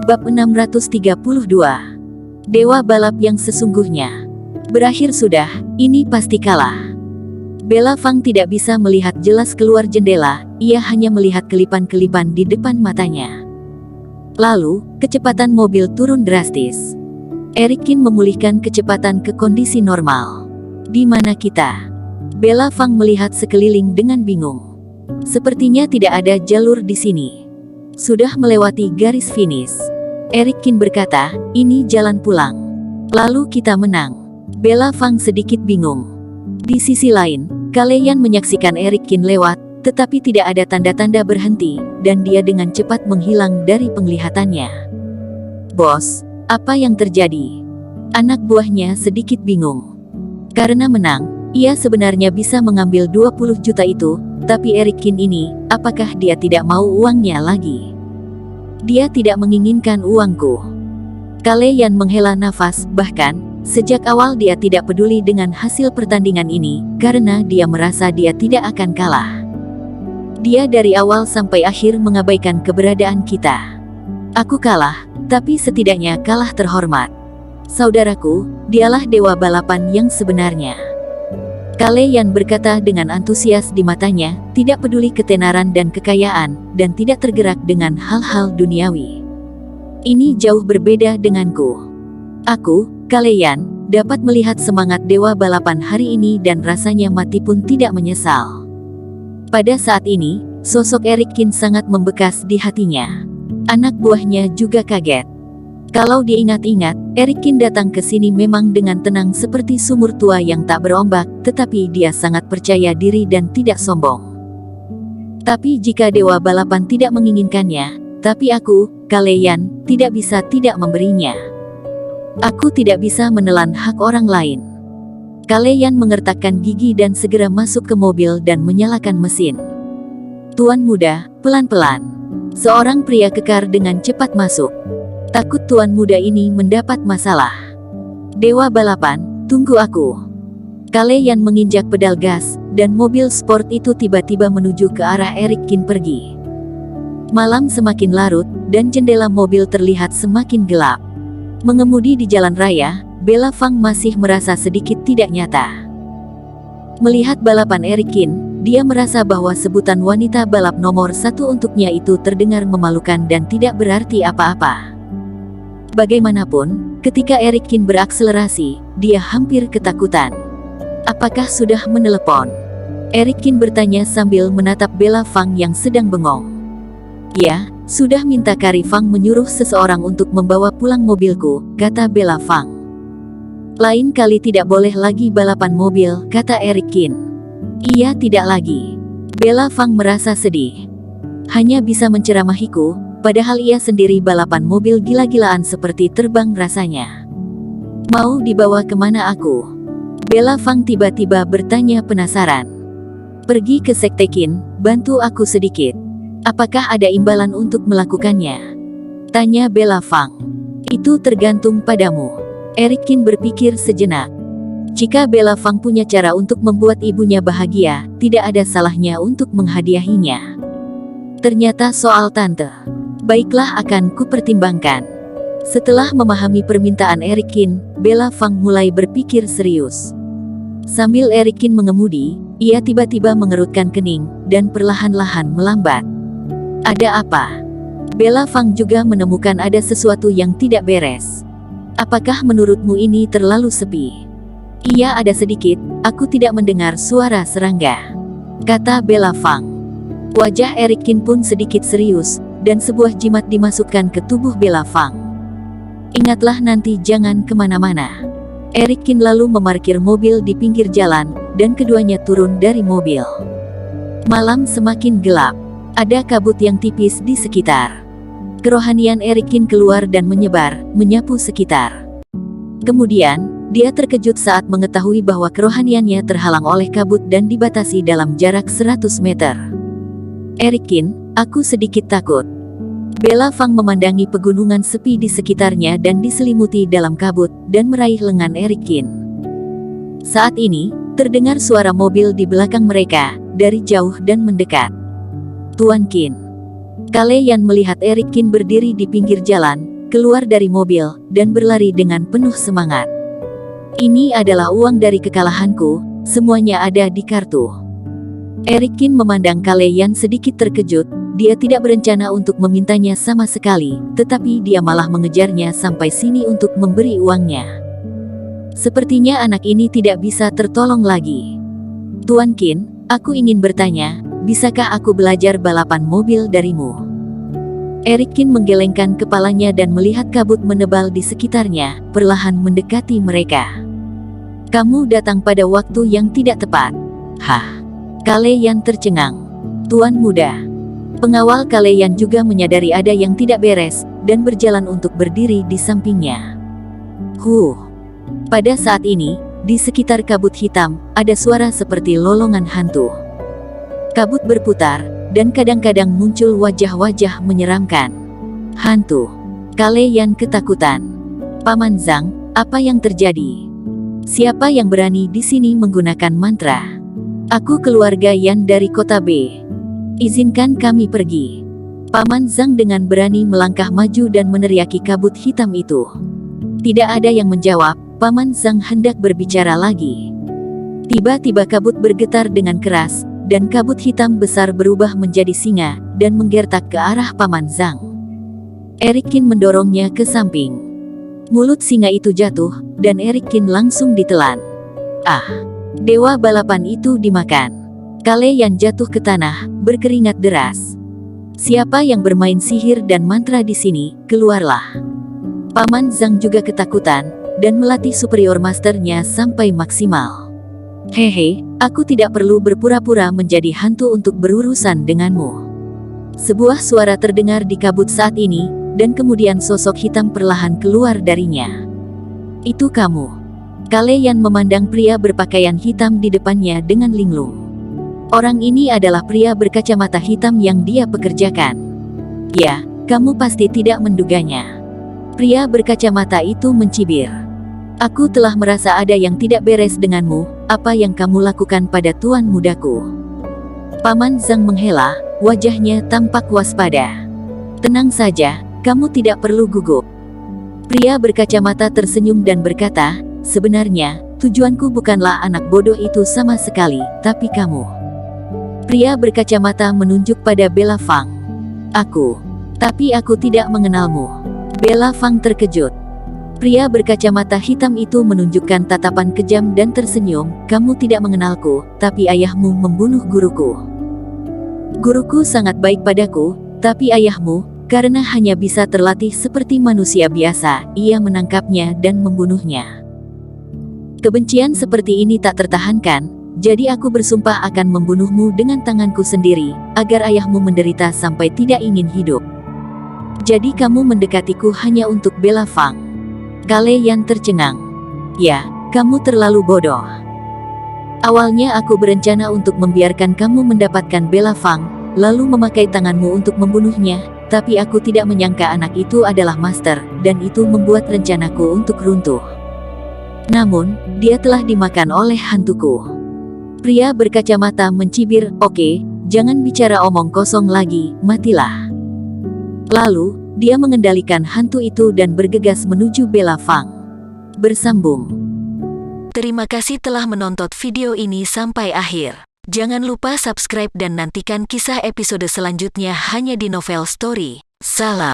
Bab 632. Dewa balap yang sesungguhnya. Berakhir sudah, ini pasti kalah. Bella Fang tidak bisa melihat jelas keluar jendela, ia hanya melihat kelipan-kelipan di depan matanya. Lalu, kecepatan mobil turun drastis. Eric Kin memulihkan kecepatan ke kondisi normal. Di mana kita? Bella Fang melihat sekeliling dengan bingung. Sepertinya tidak ada jalur di sini. Sudah melewati garis finish. Eric Kin berkata, ini jalan pulang. Lalu kita menang. Bella Fang sedikit bingung. Di sisi lain, Kaleyan menyaksikan Eric Kin lewat, tetapi tidak ada tanda-tanda berhenti, dan dia dengan cepat menghilang dari penglihatannya. Bos, apa yang terjadi? Anak buahnya sedikit bingung. Karena menang, ia sebenarnya bisa mengambil 20 juta itu, tapi Eric Kin ini, apakah dia tidak mau uangnya lagi? Dia tidak menginginkan uangku. Kaleyan menghela nafas, bahkan, sejak awal dia tidak peduli dengan hasil pertandingan ini, karena dia merasa dia tidak akan kalah. Dia dari awal sampai akhir mengabaikan keberadaan kita. Aku kalah, tapi setidaknya kalah terhormat. Saudaraku, dialah dewa balapan yang sebenarnya. Kaleyan berkata dengan antusias di matanya, tidak peduli ketenaran dan kekayaan, dan tidak tergerak dengan hal-hal duniawi. Ini jauh berbeda denganku. Aku, Kaleyan, dapat melihat semangat dewa balapan hari ini dan rasanya mati pun tidak menyesal. Pada saat ini, sosok Eric Kin sangat membekas di hatinya. Anak buahnya juga kaget. Kalau diingat-ingat, Eric Kin datang ke sini memang dengan tenang seperti sumur tua yang tak berombak, tetapi dia sangat percaya diri dan tidak sombong. Tapi jika dewa balapan tidak menginginkannya, tapi aku, Kaleyan, tidak bisa tidak memberinya. Aku tidak bisa menelan hak orang lain. Kaleyan mengertakkan gigi dan segera masuk ke mobil dan menyalakan mesin. Tuan muda, pelan-pelan. Seorang pria kekar dengan cepat masuk. Takut tuan muda ini mendapat masalah. Dewa balapan, tunggu aku. Kaleyan menginjak pedal gas, dan mobil sport itu tiba-tiba menuju ke arah Eric Kin pergi. Malam semakin larut, dan jendela mobil terlihat semakin gelap. Mengemudi di jalan raya, Bella Fang masih merasa sedikit tidak nyata. Melihat balapan Eric Kin, dia merasa bahwa sebutan wanita balap nomor 1 untuknya itu terdengar memalukan dan tidak berarti apa-apa. Bagaimanapun, ketika Eric Kin berakselerasi, dia hampir ketakutan. Apakah sudah menelepon? Eric Kin bertanya sambil menatap Bella Fang yang sedang bengong. Ya, sudah minta Kari Fang menyuruh seseorang untuk membawa pulang mobilku, kata Bella Fang. Lain kali tidak boleh lagi balapan mobil, kata Eric Kin. Iya tidak lagi. Bella Fang merasa sedih. Hanya bisa menceramahiku, padahal ia sendiri balapan mobil gila-gilaan seperti terbang rasanya. Mau dibawa kemana aku? Bella Fang tiba-tiba bertanya penasaran. Pergi ke Sekte Qin, bantu aku sedikit. Apakah ada imbalan untuk melakukannya? Tanya Bella Fang. Itu tergantung padamu. Eric Kin berpikir sejenak. Jika Bella Fang punya cara untuk membuat ibunya bahagia, tidak ada salahnya untuk menghadiahinya. Ternyata soal tante. Baiklah akan kupertimbangkan. Setelah memahami permintaan Eric Kin, Bella Fang mulai berpikir serius. Sambil Eric Kin mengemudi, ia tiba-tiba mengerutkan kening, dan perlahan-lahan melambat. Ada apa? Bella Fang juga menemukan ada sesuatu yang tidak beres. Apakah menurutmu ini terlalu sepi? Iya ada sedikit, aku tidak mendengar suara serangga, kata Bella Fang. Wajah Eric Kin pun sedikit serius, dan sebuah jimat dimasukkan ke tubuh Bella Fang. Ingatlah nanti jangan kemana-mana. Eric Kin lalu memarkir mobil di pinggir jalan, dan keduanya turun dari mobil. Malam semakin gelap. Ada kabut yang tipis di sekitar. Kerohanian Eric Kin keluar dan menyebar, menyapu sekitar. Kemudian, dia terkejut saat mengetahui bahwa kerohaniannya terhalang oleh kabut dan dibatasi dalam jarak 100 meter. Eric Kin, aku sedikit takut. Bella Fang memandangi pegunungan sepi di sekitarnya dan diselimuti dalam kabut, dan meraih lengan Eric Kin. Saat ini, terdengar suara mobil di belakang mereka, dari jauh dan mendekat. Tuan Kin. Kaleyan melihat Eric Kin berdiri di pinggir jalan, keluar dari mobil, dan berlari dengan penuh semangat. Ini adalah uang dari kekalahanku, semuanya ada di kartu. Eric Kin memandang Kale Yan sedikit terkejut, dia tidak berencana untuk memintanya sama sekali, tetapi dia malah mengejarnya sampai sini untuk memberi uangnya. Sepertinya anak ini tidak bisa tertolong lagi. Tuan Qin, aku ingin bertanya, bisakah aku belajar balapan mobil darimu? Eric Kin menggelengkan kepalanya dan melihat kabut menebal di sekitarnya, perlahan mendekati mereka. Kamu datang pada waktu yang tidak tepat. Hah? Kale Yan tercengang. Tuan muda. Pengawal Kale Yan juga menyadari ada yang tidak beres, dan berjalan untuk berdiri di sampingnya. Pada saat ini, di sekitar kabut hitam, ada suara seperti lolongan hantu. Kabut berputar, dan kadang-kadang muncul wajah-wajah menyeramkan. Hantu. Kale Yan ketakutan. Paman Zhang, apa yang terjadi? Siapa yang berani di sini menggunakan mantra? Aku keluarga Yan dari kota B. Izinkan kami pergi. Paman Zhang dengan berani melangkah maju dan meneriaki kabut hitam itu. Tidak ada yang menjawab, Paman Zhang hendak berbicara lagi. Tiba-tiba kabut bergetar dengan keras, dan kabut hitam besar berubah menjadi singa, dan menggertak ke arah Paman Zhang. Eric Kin mendorongnya ke samping. Mulut singa itu jatuh, dan Eric Kin langsung ditelan. Dewa balapan itu dimakan. Kale Yan jatuh ke tanah, berkeringat deras. Siapa yang bermain sihir dan mantra di sini, keluarlah. Paman Zhang juga ketakutan, dan melatih superior masternya sampai maksimal. Hehe, aku tidak perlu berpura-pura menjadi hantu untuk berurusan denganmu. Sebuah suara terdengar di kabut saat ini, dan kemudian sosok hitam perlahan keluar darinya. Itu kamu. Kale Yan memandang pria berpakaian hitam di depannya dengan linglung. Orang ini adalah pria berkacamata hitam yang dia pekerjakan. Ya, kamu pasti tidak menduganya. Pria berkacamata itu mencibir. Aku telah merasa ada yang tidak beres denganmu, apa yang kamu lakukan pada tuan mudaku. Paman Zhang menghela, wajahnya tampak waspada. Tenang saja, kamu tidak perlu gugup. Pria berkacamata tersenyum dan berkata, sebenarnya, tujuanku bukanlah anak bodoh itu sama sekali, tapi kamu. Pria berkacamata menunjuk pada Bella Fang. Tapi aku tidak mengenalmu. Bella Fang terkejut. Pria berkacamata hitam itu menunjukkan tatapan kejam dan tersenyum, kamu tidak mengenalku, tapi ayahmu membunuh guruku. Guruku sangat baik padaku, tapi ayahmu, karena hanya bisa terlatih seperti manusia biasa, ia menangkapnya dan membunuhnya. Kebencian seperti ini tak tertahankan, jadi aku bersumpah akan membunuhmu dengan tanganku sendiri, agar ayahmu menderita sampai tidak ingin hidup. Jadi kamu mendekatiku hanya untuk Bella Fang. Kale Yan tercengang. Ya, kamu terlalu bodoh. Awalnya aku berencana untuk membiarkan kamu mendapatkan Bella Fang, lalu memakai tanganmu untuk membunuhnya, tapi aku tidak menyangka anak itu adalah master, dan itu membuat rencanaku untuk runtuh. Namun, dia telah dimakan oleh hantuku. Pria berkacamata mencibir, oke, jangan bicara omong kosong lagi, matilah. Lalu, dia mengendalikan hantu itu dan bergegas menuju Bella Fang. Bersambung. Terima kasih telah menonton video ini sampai akhir. Jangan lupa subscribe dan nantikan kisah episode selanjutnya hanya di Novel Story. Salam.